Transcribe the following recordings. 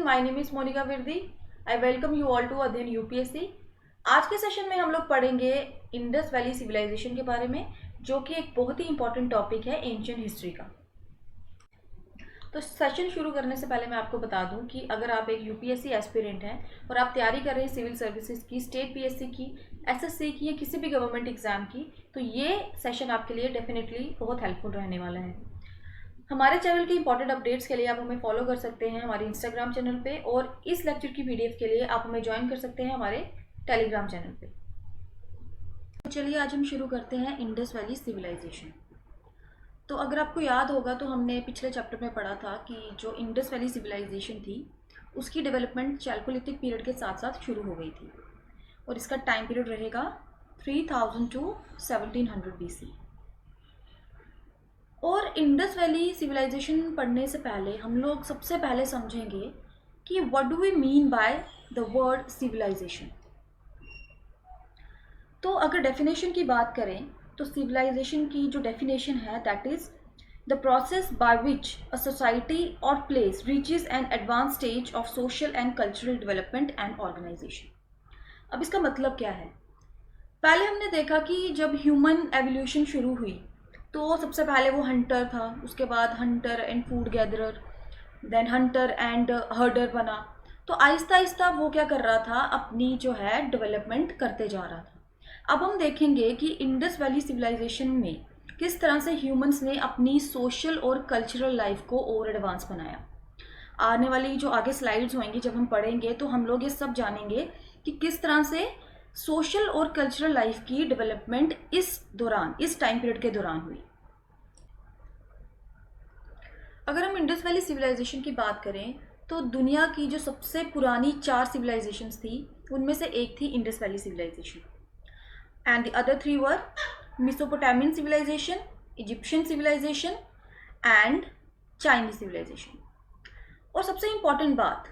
My name is Monica Virdi. I welcome you all to Adhyayan UPSC. आज के session में हम लोग पढ़ेंगे इंडस वैली सिविलाइजेशन के बारे में, जो कि एक बहुत ही इंपॉर्टेंट टॉपिक है एंशिएंट हिस्ट्री का। तो सेशन शुरू करने से पहले मैं आपको बता दूं कि अगर आप एक यूपीएससी एस्पिरेंट हैं और आप तैयारी कर रहे हैं सिविल सर्विसेज की, स्टेट पीएससी की, एसएससी की या किसी भी गवर्नमेंट एग्जाम की, तो ये सेशन आपके लिए डेफिनेटली बहुत हेल्पफुल रहने वाला है। हमारे चैनल के इंपॉर्टेंट अपडेट्स के लिए आप हमें फॉलो कर सकते हैं हमारे इंस्टाग्राम चैनल पे, और इस लेक्चर की पीडीएफ के लिए आप हमें ज्वाइन कर सकते हैं हमारे टेलीग्राम चैनल पे। तो चलिए आज हम शुरू करते हैं इंडस वैली सिविलाइजेशन। तो अगर आपको याद होगा तो हमने पिछले चैप्टर में पढ़ा था कि जो इंडस वैली सिविलाइजेशन थी उसकी डेवलपमेंट चैल्कोलिथिक पीरियड के साथ साथ शुरू हो गई थी, और इसका टाइम पीरियड रहेगा 3000 टू 1700 BC। और इंडस वैली सिविलाइजेशन पढ़ने से पहले हम लोग सबसे पहले समझेंगे कि what do we mean by the word civilisation. तो अगर डेफिनेशन की बात करें तो सिविलाइजेशन की जो डेफिनेशन है that is the process by which a society or place reaches an advanced stage of social and cultural development and organisation. अब इसका मतलब क्या है? पहले हमने देखा कि जब ह्यूमन एवोल्यूशन शुरू हुई तो सबसे पहले वो हंटर था, उसके बाद hunter and food gatherer, then hunter and herder बना। तो आहिस्ता आहिस्ता वो क्या कर रहा था, अपनी जो है डेवलपमेंट करते जा रहा था। अब हम देखेंगे कि इंडस वैली सिविलाइजेशन में किस तरह से ह्यूमंस ने अपनी सोशल और कल्चरल लाइफ को और एडवांस बनाया। आने वाली जो आगे स्लाइड्स होंगी जब हम पढ़ेंगे तो हम लोग ये सब जानेंगे कि किस तरह से सोशल और कल्चरल लाइफ की डेवलपमेंट इस टाइम पीरियड के दौरान हुई। अगर हम इंडस वैली सिविलाइजेशन की बात करें तो दुनिया की जो सबसे पुरानी 4 सिविलाइजेशंस थी उनमें से एक थी Indus valley civilisation, and the other 3 were Mesopotamian civilisation, Egyptian civilisation and Chinese civilisation. और सबसे इंपॉर्टेंट बात,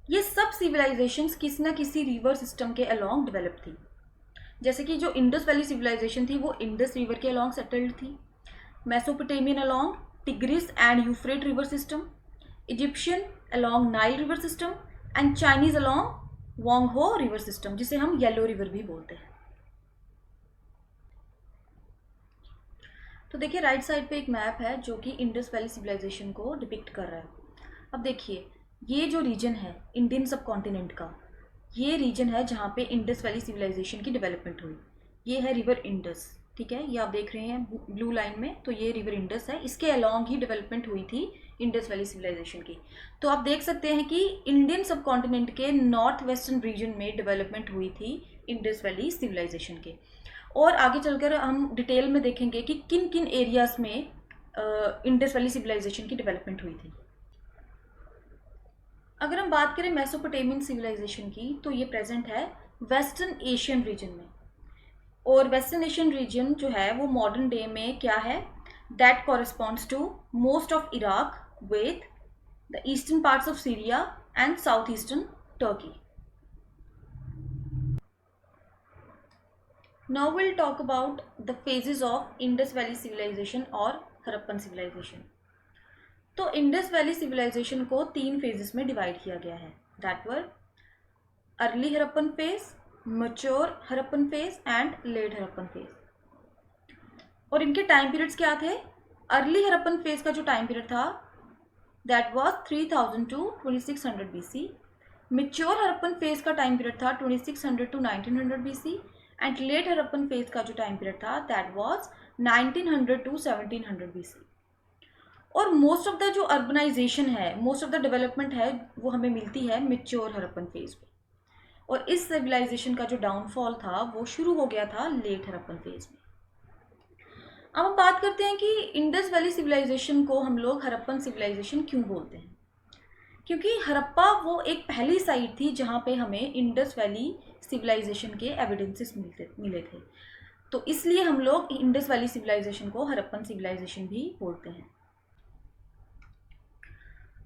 ये सब सिविलाइजेशंस किसी न किसी रिवर सिस्टम के अलोंग डेवलप थी। जैसे कि जो इंडस वैली सिविलाइजेशन थी वो इंडस रिवर के अलोंग सेटल्ड थी, Mesopotamian along Tigris and Euphrates river system, Egyptian along Nile river system and Chinese along Hwang Ho river system, जिसे हम येलो रिवर भी बोलते हैं। तो देखिए राइट साइड पे एक मैप है जो कि इंडस वैली सिविलाइजेशन को डिपिक्ट कर रहा है। अब देखिए ये जो रीजन है इंडियन सब कॉन्टिनेंट का, ये रीजन है जहाँ पे इंडस वैली सिविलाइजेशन की डेवलपमेंट हुई। ये है रिवर इंडस, ठीक है, ये आप देख रहे हैं ब्लू लाइन में, तो ये रिवर इंडस है, इसके अलोंग ही डेवलपमेंट हुई थी इंडस वैली सिविलाइजेशन की। तो आप देख सकते हैं कि इंडियन सब कॉन्टिनेंट के नॉर्थ वेस्टर्न रीजन में डेवलपमेंट हुई थी इंडस वैली सिविलाइजेशन के। और आगे चलकर हम डिटेल में देखेंगे कि किन किन एरियाज में इंडस वैली सिविलाइजेशन की डेवलपमेंट हुई थी। अगर हम बात करें मेसोपोटामियन सिविलाइजेशन की तो ये प्रेजेंट है वेस्टर्न एशियन रीजन में, और वेस्टर्न एशियन रीजन जो है वो मॉडर्न डे में क्या है, that corresponds to most of Iraq with the eastern parts of Syria and south eastern Turkey. Now will talk about the phases of Indus valley civilisation और Harappan civilisation. तो Indus valley civilisation को 3 phases में divide किया गया है, that were early Harappan phase, mature Harappan phase and late Harappan phase. और इनके time periods क्या थे? अर्ली हड़प्पन फेज का जो टाइम पीरियड था that was 3000 to 2600 BC। Mature Harappan phase का टाइम पीरियड था 2600 to 1900 BC, and late Harappan phase का जो टाइम पीरियड था दैट वाज 1900 टू 1700 BC। और मोस्ट ऑफ द जो अर्बनाइजेशन है, मोस्ट ऑफ द डेवलपमेंट है वो हमें मिलती है मैच्योर हड़प्पन फेज में, और इस सिविलाइजेशन का जो डाउनफॉल था वो शुरू हो गया था लेट हड़प्पन फेज में। अब हम बात करते हैं कि इंडस वैली सिविलाइजेशन को हम लोग हड़प्पन सिविलाइजेशन क्यों बोलते हैं। क्योंकि हड़प्पा वो एक पहली साइट थी जहाँ पे हमें इंडस वैली सिविलाइजेशन के एविडेंसेस मिले थे, तो इसलिए हम लोग इंडस वैली सिविलाइजेशन को हड़प्पन सिविलाइजेशन भी बोलते हैं।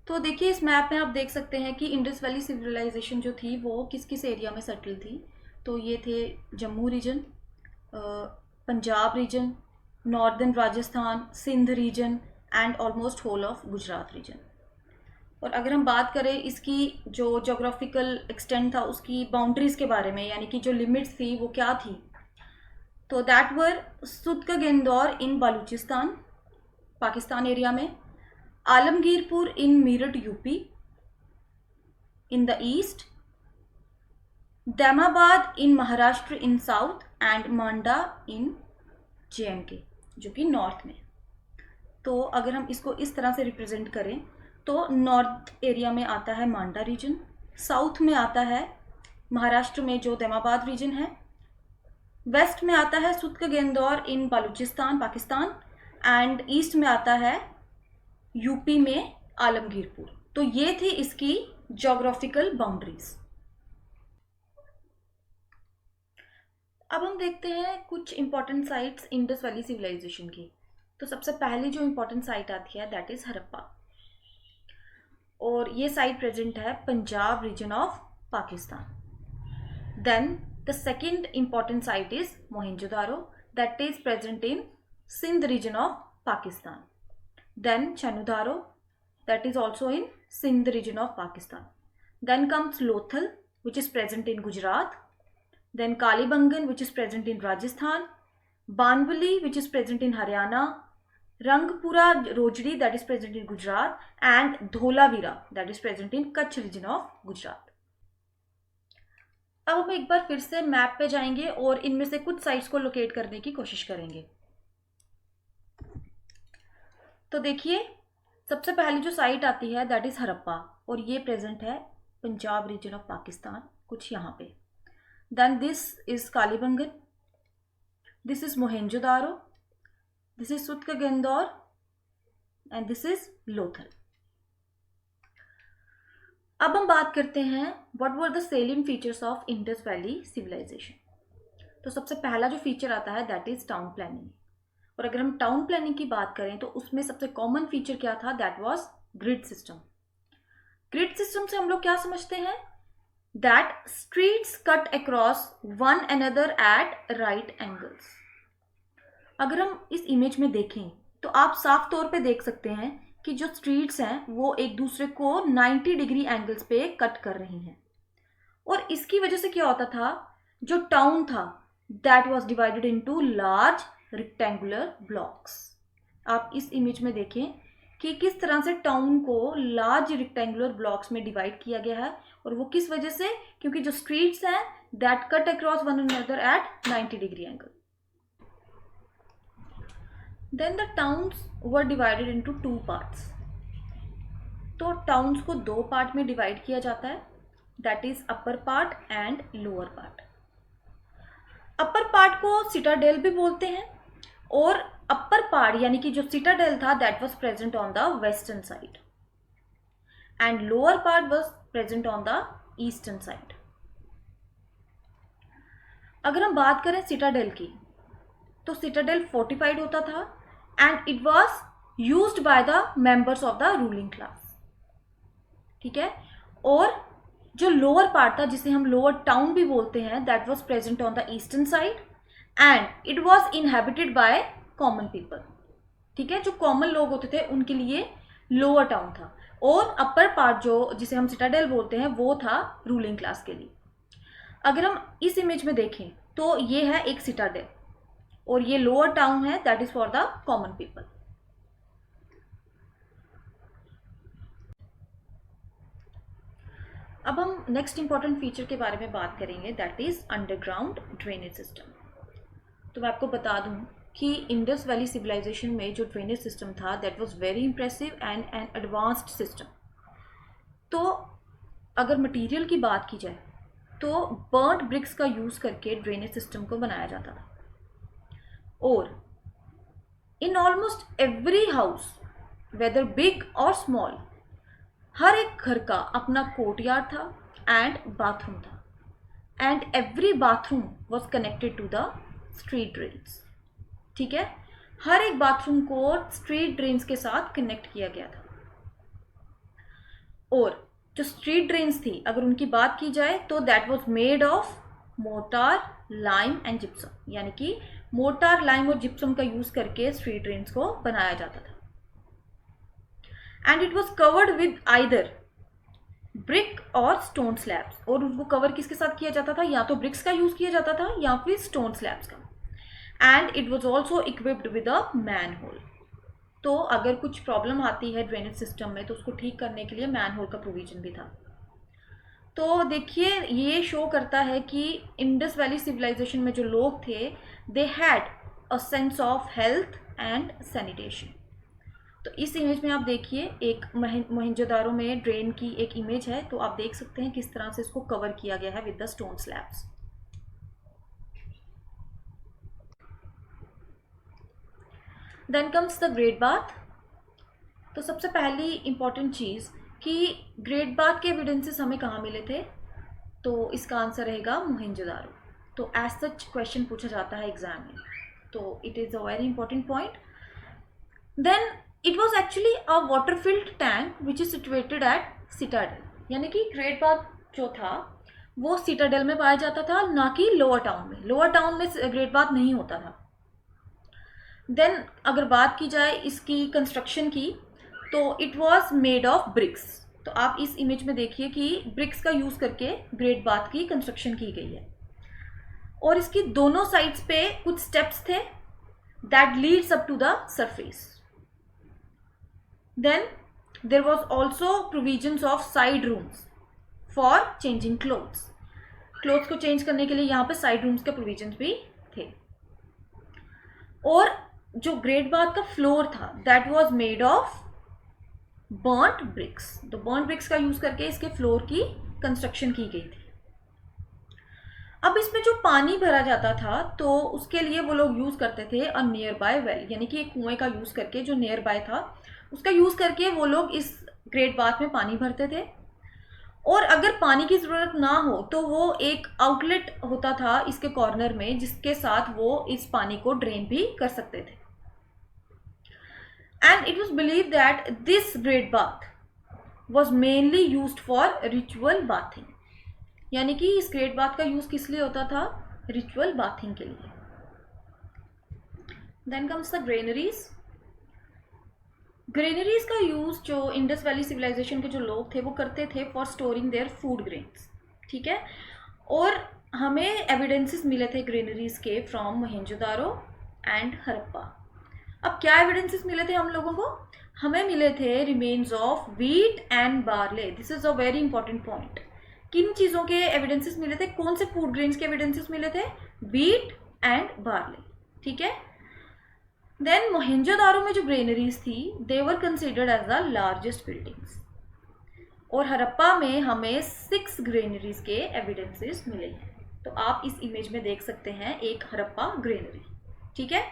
तो देखिए इस मैप में आप देख सकते हैं कि इंडस वैली सिविलाइजेशन जो थी वो किस किस एरिया में सेटल थी। तो ये थे Jammu region, Punjab region, northern Rajasthan, Sindh region and almost whole of Gujarat region. और अगर हम बात करें इसकी जो जोग्राफिकल एक्सटेंट था, उसकी बाउंड्रीज के बारे में, यानी कि जो लिमिट्स थी वो क्या थी, तो that were Sutkagendor in Balochistan Pakistan area में, Alamgirpur in Meerut UP in the east, Daimabad in Maharashtra in south and Manda in JNK जो कि नॉर्थ में। तो अगर हम इसको इस तरह से रिप्रेजेंट करें तो नॉर्थ एरिया में आता है मांडा रीजन, साउथ में आता है महाराष्ट्र में जो दैमाबाद रीजन है, वेस्ट में आता है सुदका-गेंदौर in Balochistan Pakistan, and east में आता है यूपी में आलमगीरपुर। तो ये थी इसकी ज्योग्राफिकल बाउंड्रीज। अब हम देखते हैं कुछ important sites Indus valley civilisation की। तो सबसे पहली जो इंपॉर्टेंट साइट आती है दैट इज हड़प्पा, और ये साइट प्रेजेंट है Punjab region of Pakistan. Then the second important site is Mohenjodaro, that is present in Sindh region of Pakistan. Then Chanhudaro, that is also in Sindh region of Pakistan. Then comes Lothal, which is present in Gujarat. Then Kalibangan, which is present in Rajasthan. Banwali, which is present in Haryana. Rangpura Rojdi, that is present in Gujarat. And Dholavira, that is present in Kutch region of Gujarat. अब हम एक बार फिर से map पे जाएंगे और इनमें से कुछ साइट्स को लोकेट करने की कोशिश करेंगे। तो देखिए, सबसे पहली जो साइट आती है दैट इज हड़प्पा, और ये प्रेजेंट है पंजाब रीजन ऑफ पाकिस्तान, कुछ यहाँ पे। Then this is Kalibangan, this is Mohenjodaro, this is Sutkagendor and this is Lothal. अब हम बात करते हैं what were the salient features of Indus valley civilisation. तो सबसे पहला जो फीचर आता है दैट इज टाउन प्लानिंग, और अगर हम टाउन प्लानिंग की बात करें तो उसमें सबसे कॉमन फीचर क्या था, that was grid system. Grid system से हम लोग क्या समझते हैं, that streets cut across one another at right angles. अगर हम इस इमेज में देखें तो आप साफ तौर पे देख सकते हैं कि जो स्ट्रीट्स हैं वो एक दूसरे को 90 डिग्री एंगल्स पे कट कर रही हैं, और इसकी वजह से क्या होता था, जो टाउन था that was divided into large rectangular blocks. आप इस इमेज में देखें कि किस तरह से टाउन को लार्ज रेक्टेंगुलर ब्लॉक्स में डिवाइड किया गया है, और वो किस वजह से, क्योंकि जो स्ट्रीट्स हैं that cut across one another at 90 degree angle. Then the towns were divided into 2 parts. तो टाउन्स को 2 पार्ट में डिवाइड किया जाता है, that is upper part and lower part. Upper part को सिटाडेल भी बोलते हैं, और अपर पार्ट यानी कि जो सिटाडेल था that was present on the western side, and lower part was present on the eastern side. अगर हम बात करें सिटाडेल की, तो सिटाडेल फोर्टिफाइड होता था and it was used by the members of the ruling class. ठीक है, और जो लोअर पार्ट था जिसे हम लोअर टाउन भी बोलते हैं that was present on the eastern side and it was inhabited by common people. ठीक है, जो कॉमन लोग होते थे उनके लिए लोअर टाउन था, और अपर पार्ट जो जिसे हम सिटाडेल बोलते हैं वो था रूलिंग क्लास के लिए। अगर हम इस इमेज में देखें तो ये है एक सिटाडेल, और ये लोअर टाउन है that is for the common people. अब हम नेक्स्ट इंपॉर्टेंट फीचर के बारे में बात करेंगे that is underground drainage system. तो मैं आपको बता दूं कि इंडस वैली सिविलाइजेशन में जो ड्रेनेज सिस्टम था that was very impressive and an advanced system. तो अगर मटेरियल की बात की जाए तो बर्न्ड ब्रिक्स का यूज़ करके ड्रेनेज सिस्टम को बनाया जाता था, और in almost every house whether big और स्मॉल, हर एक घर का अपना कोर्टयार्ड था एंड बाथरूम था, and every bathroom was connected to the street drains. ठीक है, हर एक बाथरूम को स्ट्रीट ड्रेन्स के साथ कनेक्ट किया गया था, और जो स्ट्रीट ड्रेन्स थी अगर उनकी बात की जाए तो that was made of mortar, lime and gypsum, यानी कि मोर्टार, लाइम और जिप्सम का यूज करके स्ट्रीट ड्रेन्स को बनाया जाता था, and it was covered with either brick और स्टोन स्लैब्स, और उनको कवर किसके साथ किया जाता था, या तो ब्रिक्स का यूज किया जाता था या फिर स्टोन स्लैब्स का। And it was also equipped with a manhole. तो अगर कुछ प्रॉब्लम आती है ड्रेनेज सिस्टम में तो उसको ठीक करने के लिए मैन होल का प्रोविजन भी था। तो देखिए ये शो करता है कि इंडस वैली सिविलाइजेशन में जो लोग थे they had a sense of health and sanitation. तो इस इमेज में आप देखिए एक मोहनजोदारो में ड्रेन की एक इमेज है, तो आप देख सकते हैं किस तरह से इसको कवर किया गया है with the stone slabs. Then comes the Great Bath. तो सबसे पहली इंपॉर्टेंट चीज़ कि ग्रेट बाथ के एविडेंसेस हमें कहाँ मिले थे, तो इसका आंसर रहेगा मोहनजोदारो। तो एज सच क्वेश्चन पूछा जाता है एग्जाम में, तो it is a very important point. Then it was actually a water filled tank which is situated at citadel, यानी कि ग्रेट बाथ जो था वो सिटाडेल में पाया जाता था, ना कि लोअर टाउन में। लोअर टाउन में ग्रेट बाथ नहीं होता था। देन अगर बात की जाए इसकी कंस्ट्रक्शन की, तो it was made of BRICS. तो आप इस इमेज में देखिए कि ब्रिक्स का यूज करके ग्रेट बाथ की कंस्ट्रक्शन की गई है, और इसकी दोनों साइड्स पे कुछ स्टेप्स थे that leads up to the surface. Then there was also provisions of side rooms for changing clothes. Clothes को चेंज करने के लिए यहाँ पे साइड रूम्स के प्रोविजंस भी थे। और जो ग्रेट बाथ का फ्लोर था that was made of burnt bricks. तो बर्न्ट ब्रिक्स का यूज करके इसके फ्लोर की कंस्ट्रक्शन की गई थी। अब इसमें जो पानी भरा जाता था तो उसके लिए वो लोग यूज करते थे अ नियर बाय वेल, यानी कि एक कुएं का यूज करके जो नियर बाय था उसका यूज करके वो लोग इस ग्रेट बाथ में पानी भरते थे। और अगर पानी की जरूरत ना हो तो वो एक आउटलेट होता था इसके कॉर्नर में, जिसके साथ वो इस पानी को ड्रेन भी कर सकते थे। And it was believed that this great bath was mainly used for ritual bathing, यानी कि इस ग्रेट बाथ का यूज किस लिए होता था, रिचुअल बाथिंग के लिए। Then comes the granaries. Granaries का यूज जो इंडस वैली सिविलाइजेशन के जो लोग थे वो करते थे for storing their food grains, ठीक है। और हमें एविडेंसेस मिले थे ग्रेनरीज के फ्रॉम मोहनजोदारो एंड हड़प्पा। अब क्या एविडेंसेस मिले थे हम लोगों को, हमें मिले थे remains of wheat and barley. This is a very important point. किन चीज़ों के एविडेंसेस मिले थे, कौन से फूड ग्रेन्स के एविडेंसेस मिले थे, व्हीट एंड बार्ले, ठीक है। देन मोहनजोदारो में जो ग्रेनरीज थी they were considered as the largest buildings, और हड़प्पा में हमें 6 ग्रेनरीज के एविडेंसेस मिले हैं। तो आप इस इमेज में देख सकते हैं एक हड़प्पा ग्रेनरी, ठीक है।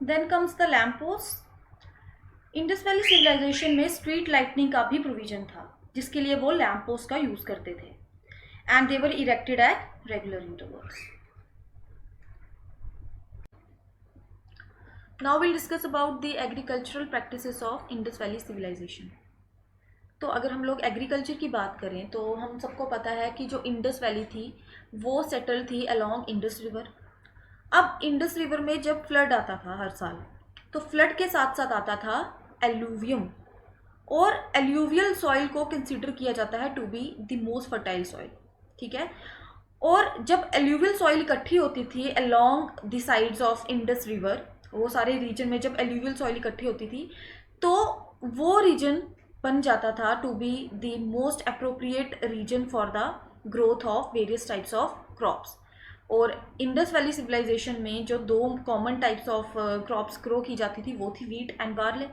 Then comes the lamp post. Indus valley civilisation में स्ट्रीट लाइटनिंग का भी प्रोविजन था, जिसके लिए वो लैम्प पोस्ट का यूज करते थे, and they were erected at regular intervals. Now will discuss about the agricultural practices of Indus valley civilisation. तो अगर हम लोग एग्रीकल्चर की बात करें तो हम सबको पता है कि जो इंडस वैली थी वो सेटल थी अलोंग इंडस रिवर। अब इंडस रिवर में जब फ्लड आता था हर साल, तो फ्लड के साथ साथ आता था एल्यूवियम, और एल्यूवियल सॉइल को कंसीडर किया जाता है to be the most fertile soil, ठीक है। और जब एल्यूवियल सॉइल इकट्ठी होती थी along the sides of Indus river, वो सारे रीजन में जब एल्यूवियल सॉइल इकट्ठी होती थी तो वो रीजन बन जाता था to be the most appropriate region for the growth of various types of crops. और इंडस वैली सिविलाइजेशन में जो 2 common types of crops grow की जाती थी वो थी व्हीट एंड बार्ले।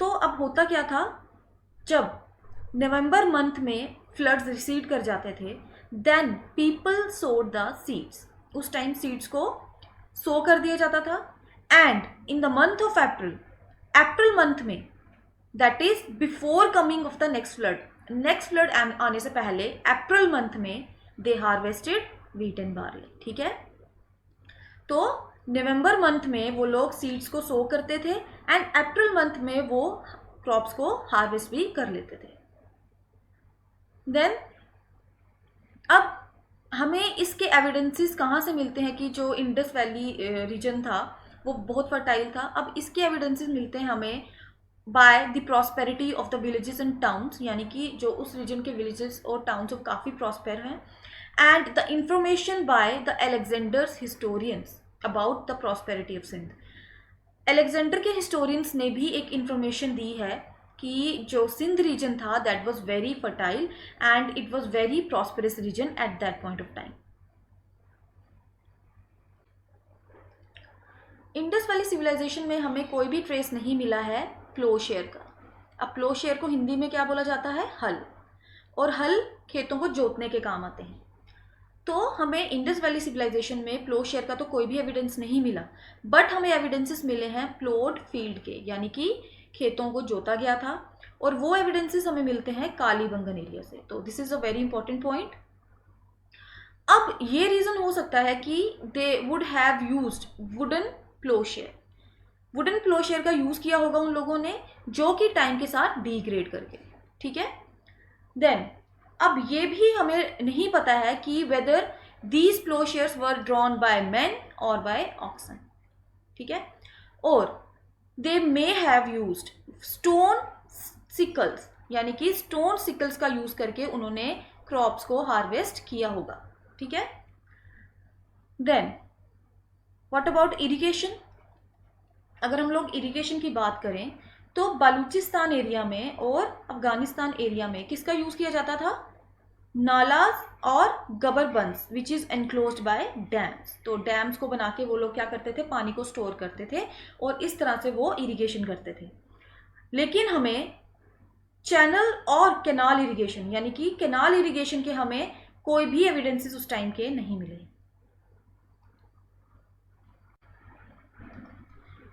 तो अब होता क्या था, जब नवंबर मंथ में फ्लड्स रिसीड कर जाते थे then people sowed the seeds. उस टाइम सीड्स को सो कर दिया जाता था, and in the month of April month में, that is before coming of the next flood आने से पहले अप्रैल मंथ में they harvested wheat and barley, ठीक है। तो नवंबर मंथ में वो लोग सीड्स को सो करते थे एंड अप्रैल मंथ में वो क्रॉप्स को हार्वेस्ट भी कर लेते थे। देन अब हमें इसके एविडेंसेस कहाँ से मिलते हैं कि जो इंडस वैली रीजन था वो बहुत फर्टाइल था। अब इसके एविडेंसेस मिलते हैं हमें by the prosperity of the villages and towns, यानी कि जो उस रीजन के विलेजेस और टाउन्स वो काफ़ी प्रॉस्पेर हैं. And the information by the Alexander's historians about the prosperity of Sindh. Alexander के हिस्टोरियंस ने भी एक इंफॉर्मेशन दी है कि जो सिंध रीजन था that was very fertile and it was very prosperous region at that point of time. Indus valley civilisation में हमें कोई भी ट्रेस नहीं मिला है प्लोशेयर का. अब प्लोशेयर को हिंदी में क्या बोला जाता है? हल. और हल खेतों को जोतने के काम आते हैं. तो हमें इंडस वैली सिविलाइजेशन में प्लोशेयर का तो कोई भी एविडेंस नहीं मिला, बट हमें एविडेंसेस मिले हैं प्लोड फील्ड के, यानी कि खेतों को जोता गया था. और वो एविडेंसेस हमें मिलते हैं कालीबंगन एरिया से. तो this is a very important point. अब ये रीजन हो सकता है कि they would have used wooden ploughshare. Wooden ploughshare का यूज किया होगा उन लोगों ने, जो कि टाइम के साथ डिग्रेड करके. ठीक है. देन अब ये भी हमें नहीं पता है कि whether these ploughshares were drawn by man or by oxen. ठीक है. और they may have used stone sickles, यानी कि स्टोन सिकल्स का यूज करके उन्होंने क्रॉप्स को हार्वेस्ट किया होगा. ठीक है. Then what about irrigation. अगर हम लोग इरिगेशन की बात करें तो बलूचिस्तान एरिया में और अफगानिस्तान एरिया में किसका यूज किया जाता था? नालाज और गबरबंस which is enclosed by dams. तो डैम्स को बना के वो लोग क्या करते थे? पानी को स्टोर करते थे और इस तरह से वो इरिगेशन करते थे. लेकिन हमें चैनल और कैनाल इरिगेशन, यानी कि कैनाल इरिगेशन के हमें कोई भी एविडेंसेस उस टाइम के नहीं मिले.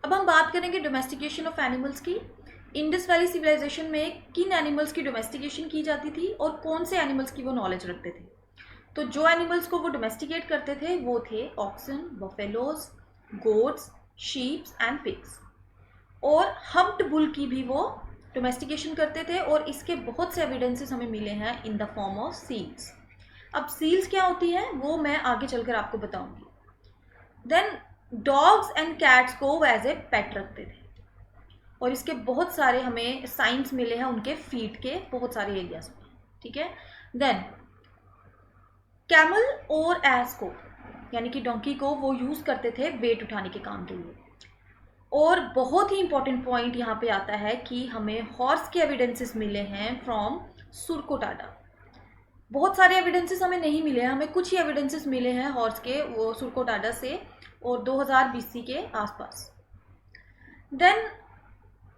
अब हम बात करेंगे डोमेस्टिकेशन ऑफ एनिमल्स की. इंडस वैली सिविलाइजेशन में किन एनिमल्स की डोमेस्टिकेशन की जाती थी और कौन से एनिमल्स की वो नॉलेज रखते थे? तो जो एनिमल्स को वो डोमेस्टिकेट करते थे वो थे oxen, buffaloes, goats, sheeps and pigs. और हम्प्ड बुल की भी वो डोमेस्टिकेशन करते थे और इसके बहुत से एविडेंसेस हमें मिले हैं in the form of seals. अब सील्स क्या होती हैं वो मैं आगे चलकर आपको बताऊंगी. देन डॉग्स एंड कैट्स को वो एज ए पेट रखते थे और इसके बहुत सारे हमें साइंस मिले हैं उनके फीट के बहुत सारे एरियाज में. ठीक है. देन कैमल और एस को, यानी कि डोंकी को वो यूज करते थे वेट उठाने के काम के लिए. और बहुत ही इंपॉर्टेंट पॉइंट यहाँ पे आता है कि हमें हॉर्स के एविडेंसेस मिले हैं फ्रॉम सुरकोटाडा. बहुत सारे एविडेंसेस हमें नहीं मिले हैं, हमें कुछ ही एविडेंसेस मिले हैं हॉर्स के, वो सुरकोटाडा से और 2000 BC के आसपास. देन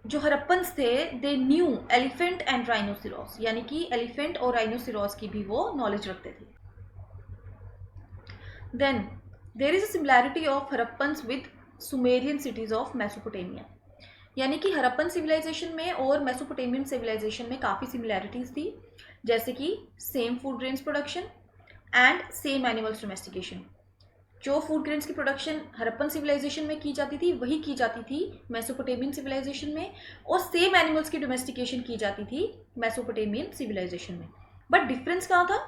जो हरप्पन्स थे दे न्यू एलिफेंट एंड राइनोसिरोस, यानी कि एलिफेंट और राइनोसिरोस की भी वो नॉलेज रखते थे. Then there is a similarity of Harappans with Sumerian cities of Mesopotamia, यानी कि हरप्पन सिविलाइजेशन में और मेसोपोटामियन सिविलाइजेशन में काफ़ी सिमिलैरिटीज थी, जैसे कि same food grains production and same animals domestication. जो फूड ग्रेन्स की प्रोडक्शन हरप्पन सिविलाइजेशन में की जाती थी वही की जाती थी मेसोपोटामियन सिविलाइजेशन में, और सेम एनिमल्स की डोमेस्टिकेशन की जाती थी मेसोपोटामियन सिविलाइजेशन में. बट डिफरेंस कहाँ था?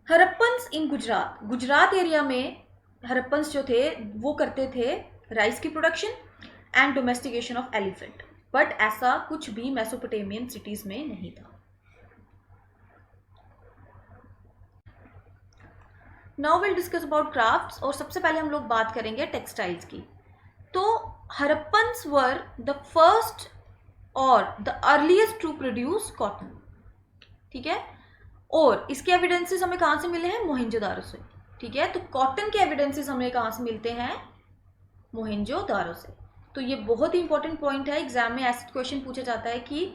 हरप्पन्स इन गुजरात एरिया में हरप्पन्स जो थे वो करते थे राइस की production and domestication of elephant, but ऐसा कुछ भी मेसोपोटामियन सिटीज में नहीं था. Now will discuss about crafts. और सबसे पहले हम लोग बात करेंगे टेक्सटाइल्स की. तो हरप्पन्स वर द फर्स्ट और the earliest to produce cotton. ठीक है. और इसके एविडेंसेस हमें कहाँ से मिले हैं? मोहेंजोदारो से. ठीक है. तो कॉटन के एविडेंसेस हमें कहाँ से मिलते हैं? मोहेंजोदारो से. तो ये बहुत ही इंपॉर्टेंट पॉइंट है, एग्जाम में ऐसा क्वेश्चन पूछा जाता है कि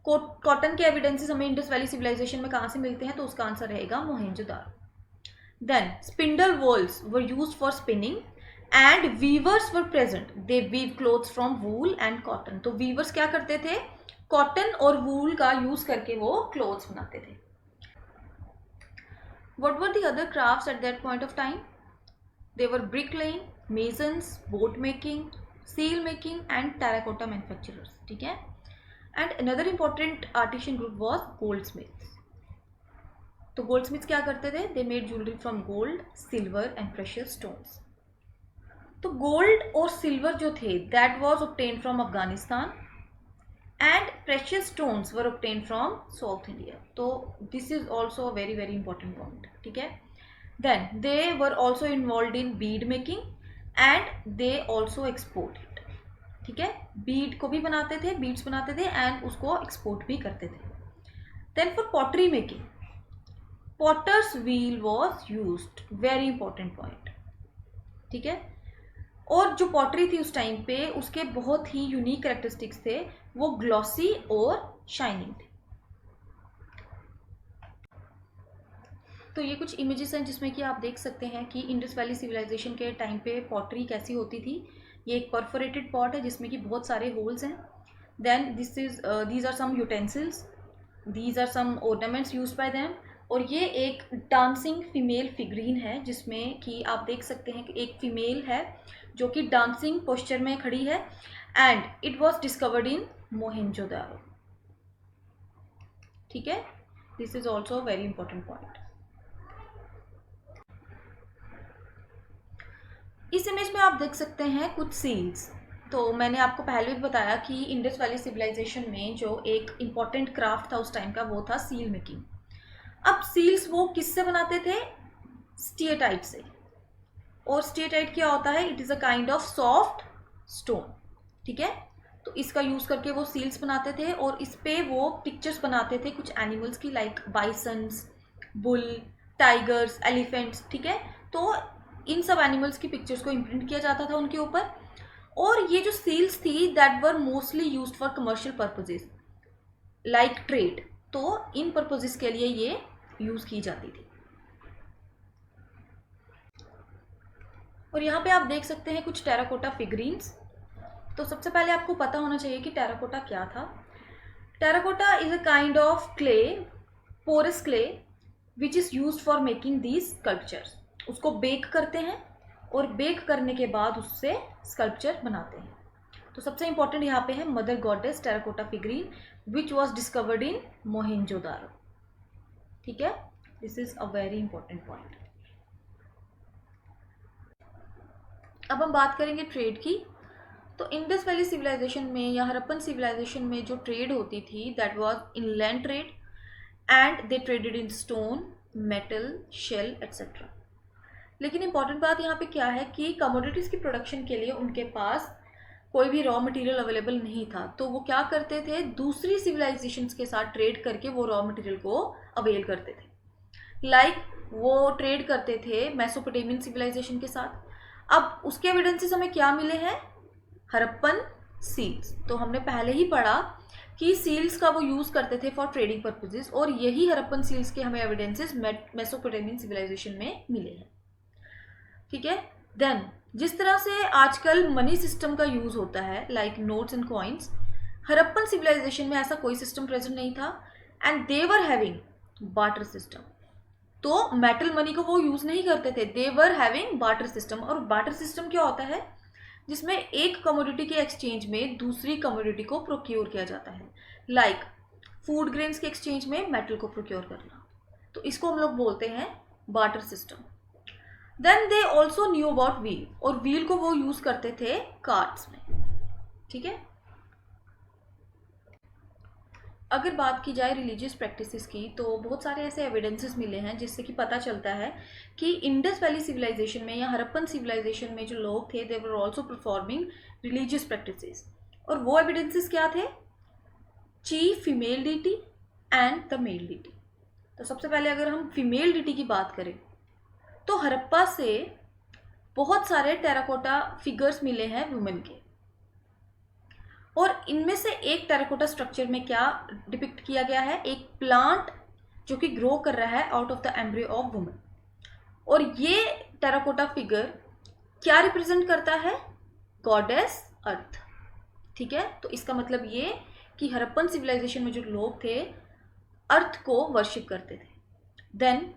कॉटन के एविडेंसेस हमें इंडस वैली सिविलाइजेशन में कहाँ से मिलते हैं, तो उसका आंसर रहेगा Mohenjo-daro. Then spindle wheels were used for spinning and weavers were present. They weave clothes from wool and cotton. तो weavers क्या करते थे? कॉटन और वूल का यूज करके वो क्लोथ्स बनाते थे. What were the other crafts at that point of time? They were bricklaying, masons, boat making, seal making and terracotta manufacturers. ठीक है. And another important artisan group was goldsmiths. तो गोल्डस्मिथ्स क्या करते थे? They made jewellery from gold, silver and precious stones. तो gold और silver जो थे that was obtain from Afghanistan and precious stones were obtained from South India. तो this is also a very very important point. ठीक है. Then they were also involved in bead making and they also exported. ठीक है. बीड को भी बनाते थे, beads बनाते थे एंड उसको एक्सपोर्ट भी करते थे. Then for pottery making, potter's wheel was used. Very important point. ठीक है. और जो पॉटरी थी उस टाइम पे उसके बहुत ही यूनिक कैरेक्टरिस्टिक्स थे, वो ग्लॉसी और शाइनिंग थे. तो ये कुछ इमेजेस हैं जिसमें कि आप देख सकते हैं कि इंडस वैली सिविलाइजेशन के टाइम पे पॉटरी कैसी होती थी. ये एक परफोरेटेड पॉट है जिसमें कि बहुत सारे होल्स हैं. Then these are some utensils, these are some ornaments used by them. और ये एक डांसिंग फीमेल फिगरीन है जिसमें कि आप देख सकते हैं कि एक फीमेल है जो कि डांसिंग पोस्चर में खड़ी है and it was discovered in Mohenjo-daro. ठीक है. This is also a very important point. इस इमेज में आप देख सकते हैं कुछ सील्स. तो मैंने आपको पहले भी बताया कि इंडस वैली सिविलाइजेशन में जो एक इम्पॉर्टेंट क्राफ्ट था उस टाइम का वो था सील मेकिंग. अब सील्स वो किससे बनाते थे? स्टीएटाइट से. और स्टीएटाइट क्या होता है? It is a kind of soft stone. ठीक है. तो इसका यूज़ करके वो सील्स बनाते थे और इस पे वो पिक्चर्स बनाते थे कुछ एनिमल्स की, लाइक बाइसन्स, बुल, टाइगर्स, एलिफेंट्स. ठीक है. तो इन सब एनिमल्स की पिक्चर्स को इम्प्रिंट किया जाता था उनके ऊपर. और ये जो सील्स थी that were mostly used for commercial purposes like trade. तो इन पर्पजेज के लिए ये यूज़ की जाती थी. और यहाँ पे आप देख सकते हैं कुछ टेराकोटा फिगरीन्स. तो सबसे पहले आपको पता होना चाहिए कि टेराकोटा क्या था. Terracotta is a kind of clay, porous clay, which is used for making these sculptures. उसको बेक करते हैं और बेक करने के बाद उससे स्कल्पचर बनाते हैं. तो सबसे इंपॉर्टेंट यहाँ पे है mother goddess terracotta figurine which was discovered in Mohenjo-daro. ठीक है. This is a very important point. अब हम बात करेंगे ट्रेड की. तो इंडस वैली सिविलाइजेशन में या हरप्पन सिविलाइजेशन में जो ट्रेड होती थी that was inland trade and they traded in stone, metal, shell etcetera. लेकिन इंपॉर्टेंट बात यहाँ पे क्या है कि कमोडिटीज़ की प्रोडक्शन के लिए उनके पास कोई भी रॉ मटेरियल अवेलेबल नहीं था. तो वो क्या करते थे? दूसरी सिविलाइजेशंस के साथ ट्रेड करके वो रॉ मटेरियल को अवेल करते थे. लाइक वो ट्रेड करते थे मेसोपोटामियन सिविलाइजेशन के साथ. अब उसके एविडेंसेस हमें क्या मिले हैं? हरप्पन सील्स. तो हमने पहले ही पढ़ा कि सील्स का वो यूज़ करते थे फॉर ट्रेडिंग पर्पजेज और यही हरप्पन सील्स के हमें एविडेंसेस मेसोपोटामियन सिविलाइजेशन में मिले हैं. ठीक है. देन जिस तरह से आजकल मनी सिस्टम का यूज़ होता है like notes and coins, Harappan civilisation में ऐसा कोई सिस्टम प्रेजेंट नहीं था and they were having barter system. तो मेटल मनी को वो यूज़ नहीं करते थे, they were having barter system. और बार्टर सिस्टम क्या होता है? जिसमें एक कमोडिटी के एक्सचेंज में दूसरी कमोडिटी को प्रोक्योर किया जाता है, लाइक फूड ग्रेन्स के एक्सचेंज में मेटल को प्रोक्योर करना. तो इसको हम लोग बोलते हैं barter system. Then they also knew about wheel. और व्हील को वो यूज़ करते थे कार्ट्स में. ठीक है. अगर बात की जाए रिलीजियस प्रैक्टिसेस की तो बहुत सारे ऐसे एविडेंसेस मिले हैं जिससे कि पता चलता है कि इंडस वैली सिविलाइजेशन में या हरप्पन सिविलाइजेशन में जो लोग थे they were also performing religious practices. और वो एविडेंसेस क्या थे? Chief female deity and the male deity. तो सबसे पहले अगर हम फीमेल डीटी की बात करें तो हरप्पा से बहुत सारे टेराकोटा फिगर्स मिले हैं वुमेन के. और इनमें से एक टेराकोटा स्ट्रक्चर में क्या डिपिक्ट किया गया है? एक प्लांट जो कि ग्रो कर रहा है out of the embryo of woman. और ये टेराकोटा फिगर क्या रिप्रेजेंट करता है? गॉडेस अर्थ. ठीक है. तो इसका मतलब ये कि हरप्पन सिविलाइजेशन में जो लोग थे अर्थ को वर्शिप करते थे. Then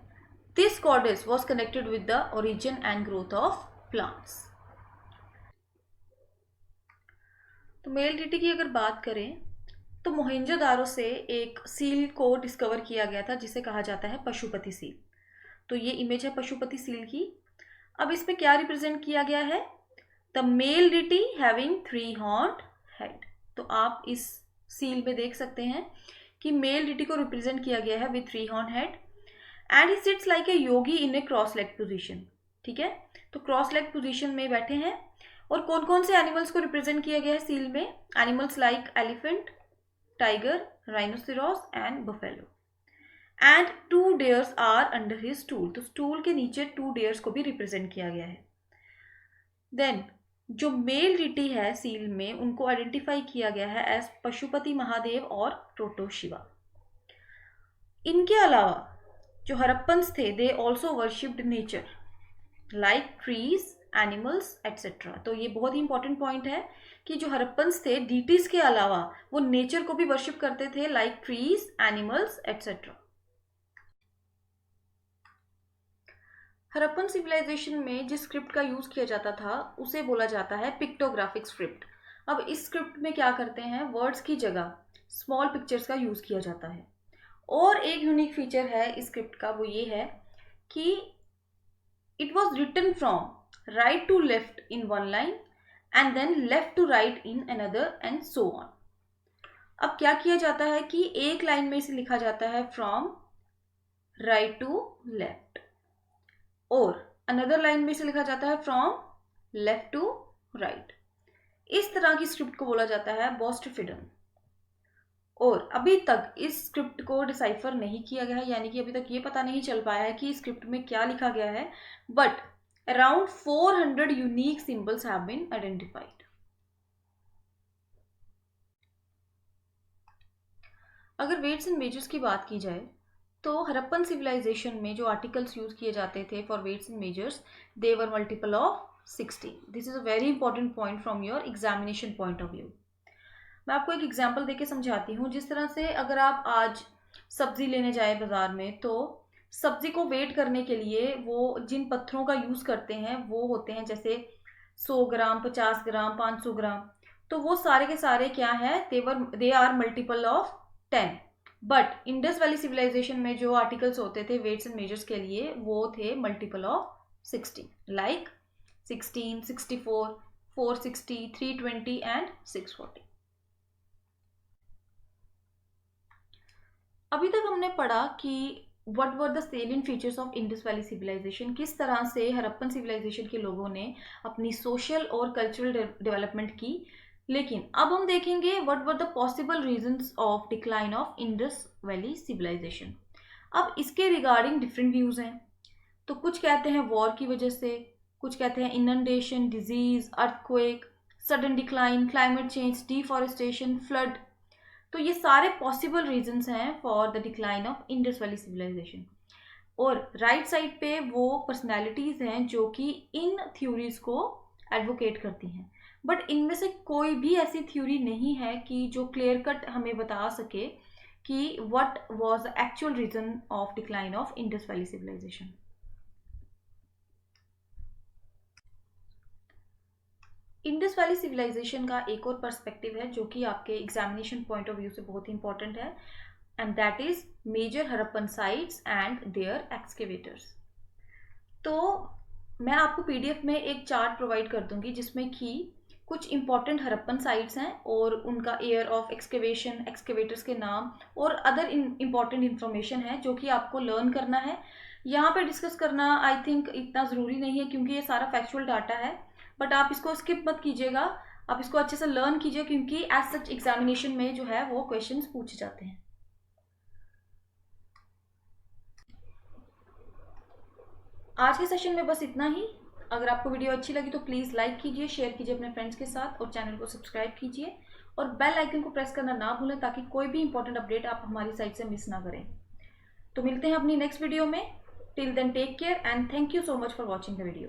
this goddess was connected with the origin and growth of plants. तो मेल डीटी की अगर बात करें तो मोहेंजोदारो से एक सील को डिस्कवर किया गया था जिसे कहा जाता है पशुपति सील. तो ये इमेज है पशुपति सील की. अब इस पे क्या रिप्रेजेंट किया गया है? The male deity having 3 horned head. तो आप इस सील में देख सकते हैं कि मेल डिटी को रिप्रेजेंट किया गया है with 3 horn head and he sits like a Yogi in A cross leg position. ठीक है, तो क्रॉस लेग पोजिशन में बैठे हैं। और कौन कौन से एनिमल्स को रिप्रेजेंट किया गया है सील में? Animals like elephant, tiger, rhinoceros and buffalo. And 2 deers are under his stool, तो स्टूल के नीचे 2 डेयर्स को भी रिप्रेजेंट किया गया है। देन जो मेल डिटी है सील में, उनको आइडेंटिफाई किया गया है एज पशुपति महादेव और प्रोटो शिवा। इनके अलावा जो हरप्पन्स थे, they also worshipped nature like trees, animals etcetera. तो ये बहुत ही इंपॉर्टेंट पॉइंट है कि जो हरप्पन्स थे डीटीज के अलावा वो नेचर को भी वर्शिप करते थे, like trees, animals etcetera. Harappan civilisation में जिस स्क्रिप्ट का यूज किया जाता था उसे बोला जाता है पिक्टोग्राफिक स्क्रिप्ट। अब इस स्क्रिप्ट में क्या करते हैं, वर्ड्स की जगह स्मॉल पिक्चर्स का यूज किया जाता है। और एक यूनिक फीचर है इस स्क्रिप्ट का, वो ये है कि it was written from right to left in one line and then left to right in another and so on. अब क्या किया जाता है कि एक लाइन में इसे लिखा जाता है फ्रॉम राइट टू लेफ्ट, और अनदर लाइन में इसे लिखा जाता है फ्रॉम लेफ्ट टू राइट। इस तरह की स्क्रिप्ट को बोला जाता है बोस्टफिडन। और अभी तक इस स्क्रिप्ट को डिसाइफर नहीं किया गया है, यानी कि अभी तक ये पता नहीं चल पाया है कि इस स्क्रिप्ट में क्या लिखा गया है, but around 400 unique symbols have been identified. अगर वेट्स एंड मेजर्स की बात की जाए तो हरप्पन सिविलाइजेशन में जो आर्टिकल्स यूज किए जाते थे for weights and measures, they were multiple of 16। This is a very important point from your examination point of view. मैं आपको एक एग्जांपल देके समझाती हूँ। जिस तरह से अगर आप आज सब्जी लेने जाए बाजार में, तो सब्जी को वेट करने के लिए वो जिन पत्थरों का यूज करते हैं वो होते हैं जैसे 100 ग्राम, 50 ग्राम, 500 ग्राम। तो वो सारे के सारे क्या है, they are multiple of 10। But Indus valley civilisation में जो आर्टिकल्स होते थे वेट्स एंड मेजर्स के लिए, वो थे मल्टीपल ऑफ 16, लाइक 16, 64, 460, 320 एंड 640। अभी तक हमने पढ़ा कि what were the salient features of Indus valley civilisation, किस तरह से हरप्पन सिविलाइजेशन के लोगों ने अपनी सोशल और कल्चरल डेवलपमेंट की। लेकिन अब हम देखेंगे what were the possible reasons of decline of Indus valley civilisation. अब इसके रिगार्डिंग डिफरेंट व्यूज हैं। तो कुछ कहते हैं वॉर की वजह से, कुछ कहते हैं inundation, disease, earthquake, sudden decline, climate change, deforestation, flood. तो ये सारे पॉसिबल रीजंस हैं for the decline of Indus valley civilisation. और राइट साइड पे वो पर्सनैलिटीज हैं जो कि इन थ्योरीज को एडवोकेट करती हैं। बट इनमें से कोई भी ऐसी थ्योरी नहीं है कि जो क्लियर कट हमें बता सके कि what was the actual reason of decline of Indus valley civilisation. Indus valley civilisation का एक और पर्सपेक्टिव है जो कि आपके एग्जामिनेशन पॉइंट ऑफ व्यू से बहुत ही इंपॉर्टेंट है, and that is major Harappan sites and their excavators. तो मैं आपको पीडीएफ में एक चार्ट प्रोवाइड कर दूंगी जिसमें कि कुछ इंपॉर्टेंट हरप्पन साइट्स हैं और उनका ईयर ऑफ एक्सकेवेशन, एक्सकेवेटर्स के नाम और अदर इंपॉर्टेंट इंफॉर्मेशन है जो कि आपको लर्न करना है। यहाँ पे डिस्कस करना आई थिंक इतना ज़रूरी नहीं है क्योंकि ये सारा फैक्चुअल डाटा है, बट आप इसको स्किप मत कीजिएगा, आप इसको अच्छे से लर्न कीजिए क्योंकि एज सच एग्जामिनेशन में जो है वो क्वेश्चंस पूछे जाते हैं। आज के सेशन में बस इतना ही। अगर आपको वीडियो अच्छी लगी तो प्लीज़ लाइक कीजिए, शेयर कीजिए अपने फ्रेंड्स के साथ और चैनल को सब्सक्राइब कीजिए और बेल आइकन को प्रेस करना ना भूलें ताकि कोई भी इंपॉर्टेंट अपडेट आप हमारी साइट से मिस ना करें। तो मिलते हैं अपनी नेक्स्ट वीडियो में। Till then take care and thank you so much for watching the video.